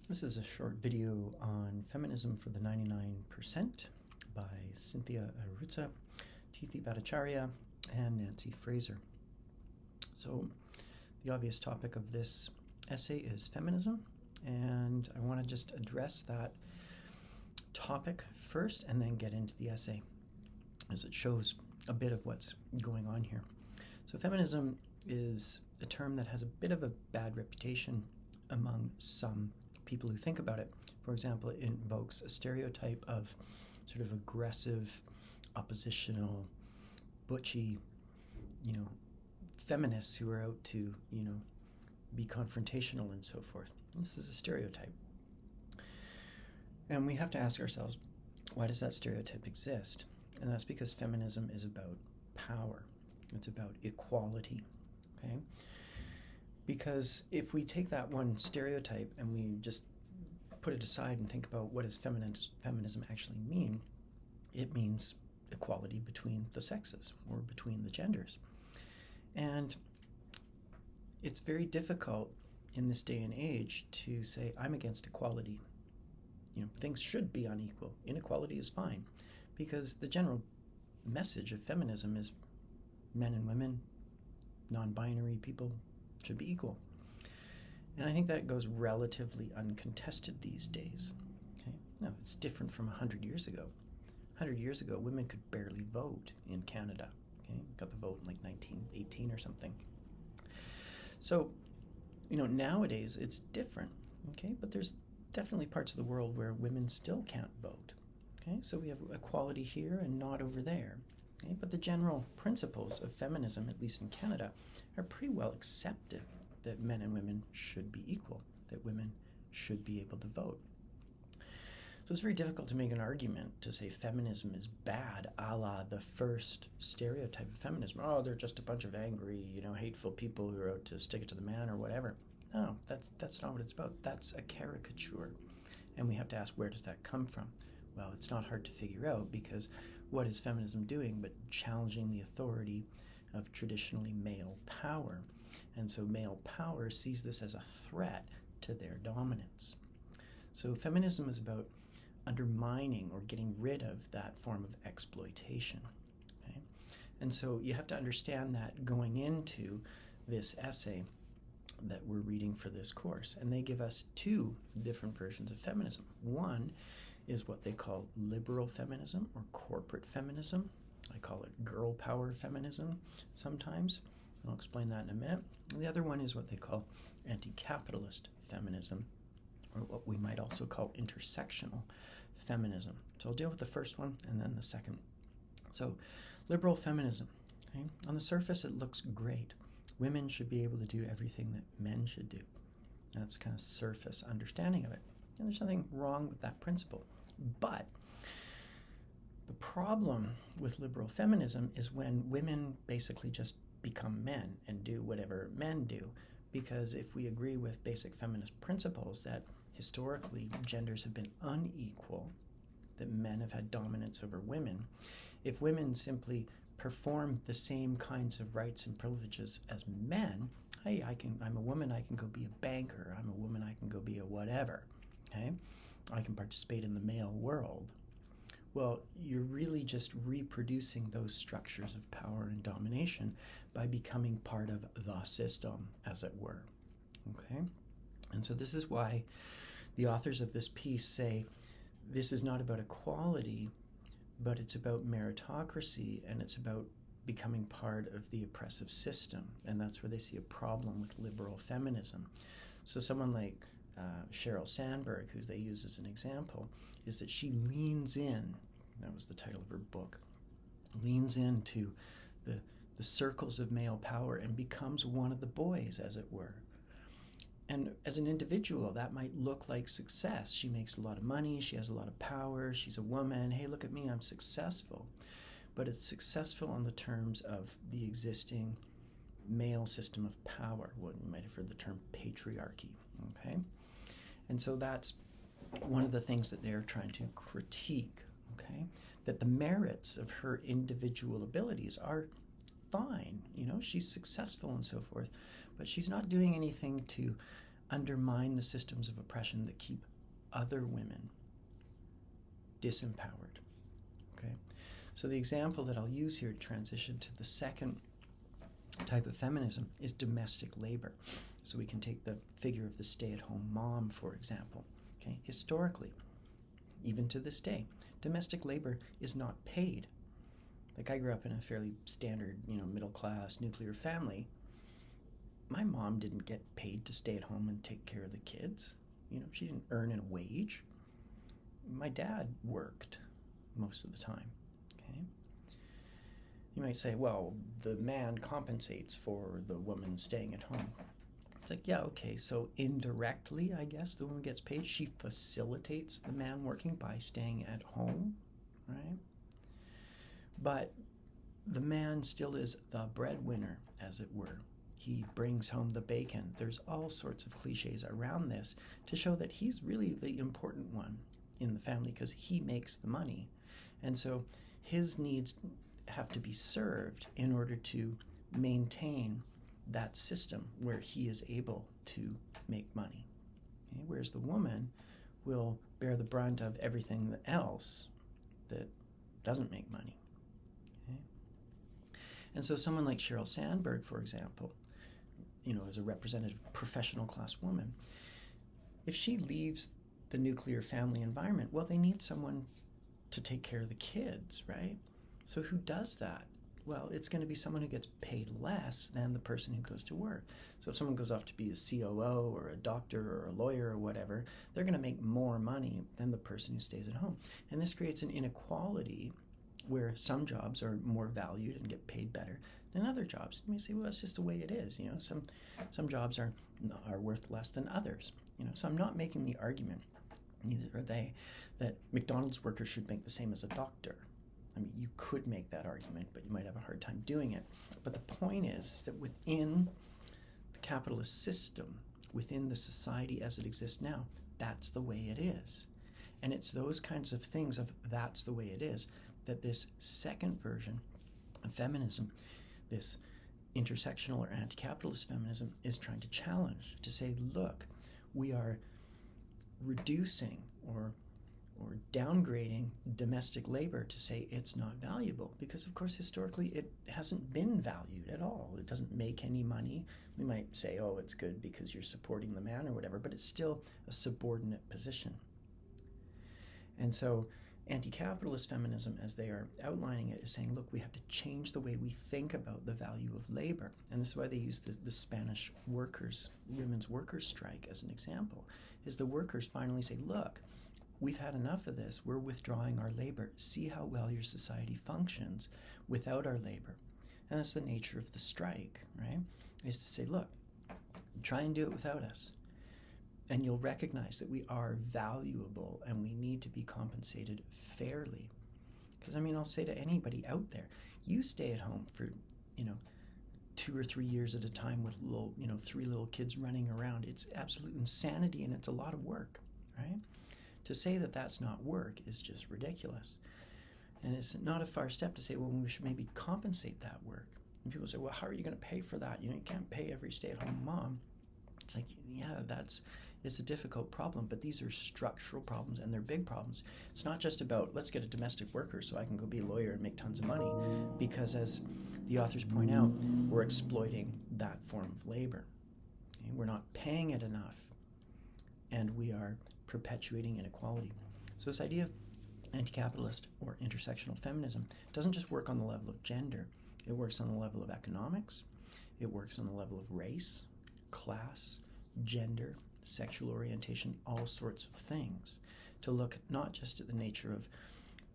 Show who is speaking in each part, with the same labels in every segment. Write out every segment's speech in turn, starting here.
Speaker 1: This is a short video on Feminism for the 99% by Cynthia Arruzza, Tithi Bhattacharya, and Nancy Fraser. So the obvious topic of this essay is feminism, and I want to just address that topic first and then get into the essay, as it shows a bit of what's going on here. So feminism is a term that has a bit of a bad reputation among some people who think about it. For example, it invokes a stereotype of sort of aggressive, oppositional, butchy, feminists who are out to, be confrontational and so forth. This is a stereotype. And we have to ask ourselves, why does that stereotype exist? And that's because feminism is about power. It's about equality, okay? Because if we take that one stereotype and we just put it aside and think about what does feminism actually mean, it means equality between the sexes or between the genders. And it's very difficult in this day and age to say, I'm against equality. Things should be unequal. Inequality is fine. Because the general message of feminism is men and women, non-binary people, should be equal. And I think that goes relatively uncontested these days. Okay? Now, it's different from 100 years ago. 100 years ago, women could barely vote in Canada. Okay? Got the vote in like 1918 or something. So, nowadays it's different. Okay? But there's definitely parts of the world where women still can't vote. Okay? So we have equality here and not over there. Okay? But the general principles of feminism, at least in Canada, are pretty well accepted, that men and women should be equal, that women should be able to vote. So it's very difficult to make an argument to say feminism is bad, a la the first stereotype of feminism. Oh, they're just a bunch of angry, hateful people who are out to stick it to the man or whatever. No, that's not what it's about. That's a caricature. And we have to ask, where does that come from? Well, it's not hard to figure out, because what is feminism doing but challenging the authority of traditionally male power? And so male power sees this as a threat to their dominance. So feminism is about undermining or getting rid of that form of exploitation. Okay? And so you have to understand that going into this essay that we're reading for this course. And they give us two different versions of feminism. One is what they call liberal feminism or corporate feminism. I call it girl power feminism sometimes. I'll explain that in a minute. And the other one is what they call anti-capitalist feminism, or what we might also call intersectional feminism. So I'll deal with the first one and then the second. So liberal feminism. Okay? On the surface, it looks great. Women should be able to do everything that men should do. That's kind of surface understanding of it. And there's nothing wrong with that principle. But the problem with liberal feminism is when women basically just become men and do whatever men do. Because if we agree with basic feminist principles that historically genders have been unequal, that men have had dominance over women, if women simply perform the same kinds of rights and privileges as men, hey, I'm a woman, I can go be a banker. I'm a woman, I can go be a whatever. Okay? I can participate in the male world. Well, you're really just reproducing those structures of power and domination by becoming part of the system, as it were. Okay? And so this is why the authors of this piece say this is not about equality, but it's about meritocracy, and it's about becoming part of the oppressive system. And that's where they see a problem with liberal feminism. So someone like Sheryl Sandberg, who they use as an example, is that she leans in, that was the title of her book, leans into the circles of male power and becomes one of the boys, as it were. And as an individual, that might look like success. She makes a lot of money, she has a lot of power, she's a woman, hey, look at me, I'm successful. But it's successful on the terms of the existing male system of power, what you might have heard the term patriarchy, okay? And so that's one of the things that they're trying to critique, okay? That the merits of her individual abilities are fine, she's successful and so forth, but she's not doing anything to undermine the systems of oppression that keep other women disempowered. Okay? So the example that I'll use here to transition to the second type of feminism is domestic labor. So we can take the figure of the stay-at-home mom, for example. Okay? Historically, even to this day, domestic labor is not paid. Like, I grew up in a fairly standard, middle-class nuclear family. My mom didn't get paid to stay at home and take care of the kids. She didn't earn a wage. My dad worked most of the time. Okay? You might say, well, the man compensates for the woman staying at home. It's like, yeah, okay, so indirectly, I guess, the woman gets paid. She facilitates the man working by staying at home, right? But the man still is the breadwinner, as it were. He brings home the bacon. There's all sorts of cliches around this to show that he's really the important one in the family because he makes the money. And so his needs have to be served in order to maintain that system where he is able to make money. Okay? Whereas the woman will bear the brunt of everything else that doesn't make money. Okay? And so someone like Sheryl Sandberg, for example, as a representative professional class woman, if she leaves the nuclear family environment, well, they need someone to take care of the kids, right? So who does that? Well, it's going to be someone who gets paid less than the person who goes to work. So if someone goes off to be a COO or a doctor or a lawyer or whatever, they're going to make more money than the person who stays at home. And this creates an inequality where some jobs are more valued and get paid better than other jobs. You may say, well, that's just the way it is. Some jobs are worth less than others. So I'm not making the argument, neither are they, that McDonald's workers should make the same as a doctor. I mean, you could make that argument, but you might have a hard time doing it. But the point is that within the capitalist system, within the society as it exists now, that's the way it is. And it's those kinds of things of that's the way it is that this second version of feminism, this intersectional or anti-capitalist feminism, is trying to challenge, to say, look, we are reducing or downgrading domestic labor to say it's not valuable because, of course, historically it hasn't been valued at all. It doesn't make any money. We might say, oh, it's good because you're supporting the man or whatever, but it's still a subordinate position. And so anti-capitalist feminism, as they are outlining it, is saying, look, we have to change the way we think about the value of labor. And this is why they use the Spanish women's workers strike as an example, is the workers finally say, look, we've had enough of this. We're withdrawing our labor. See how well your society functions without our labor. And that's the nature of the strike, right? Is to say, look, try and do it without us. And you'll recognize that we are valuable and we need to be compensated fairly. Because, I'll say to anybody out there, you stay at home for, 2 or 3 years at a time with 3 little kids running around. It's absolute insanity and it's a lot of work, right? To say that that's not work is just ridiculous. And it's not a far step to say, well, we should maybe compensate that work. And people say, well, how are you going to pay for that? You can't pay every stay-at-home mom. It's like, yeah, it's a difficult problem, but these are structural problems and they're big problems. It's not just about, let's get a domestic worker so I can go be a lawyer and make tons of money, because as the authors point out, we're exploiting that form of labor. Okay? We're not paying it enough, and we are perpetuating inequality. So this idea of anti-capitalist or intersectional feminism doesn't just work on the level of gender. It works on the level of economics. It works on the level of race, class, gender, sexual orientation, all sorts of things, to look not just at the nature of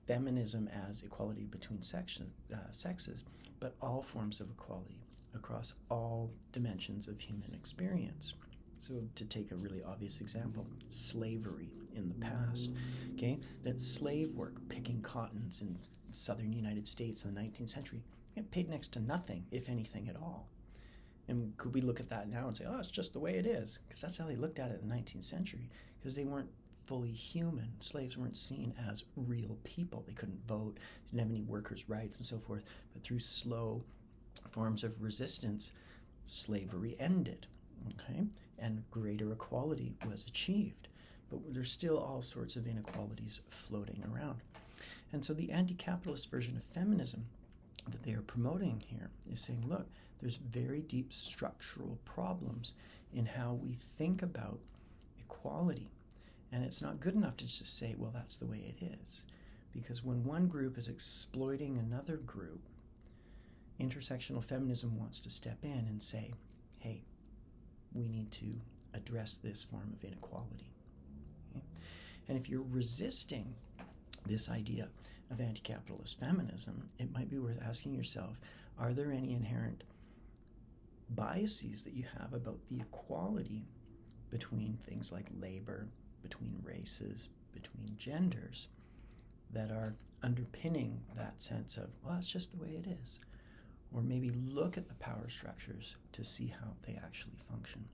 Speaker 1: feminism as equality between sexes, but all forms of equality across all dimensions of human experience. So to take a really obvious example, slavery in the past, okay, that slave work, picking cottons in southern United States in the 19th century, it paid next to nothing, if anything at all. And could we look at that now and say, oh, it's just the way it is? Because that's how they looked at it in the 19th century, because they weren't fully human. Slaves weren't seen as real people. They couldn't vote, didn't have any workers' rights and so forth. But through slow forms of resistance, slavery ended. okay? And greater equality was achieved. But there's still all sorts of inequalities floating around. And so the anti-capitalist version of feminism that they are promoting here is saying, look, there's very deep structural problems in how we think about equality. And it's not good enough to just say, well, that's the way it is. Because when one group is exploiting another group, intersectional feminism wants to step in and say, hey, we need to address this form of inequality. Okay? And if you're resisting this idea of anti-capitalist feminism, it might be worth asking yourself, are there any inherent biases that you have about the equality between things like labor, between races, between genders, that are underpinning that sense of, well, it's just the way it is? Or maybe look at the power structures to see how they actually function.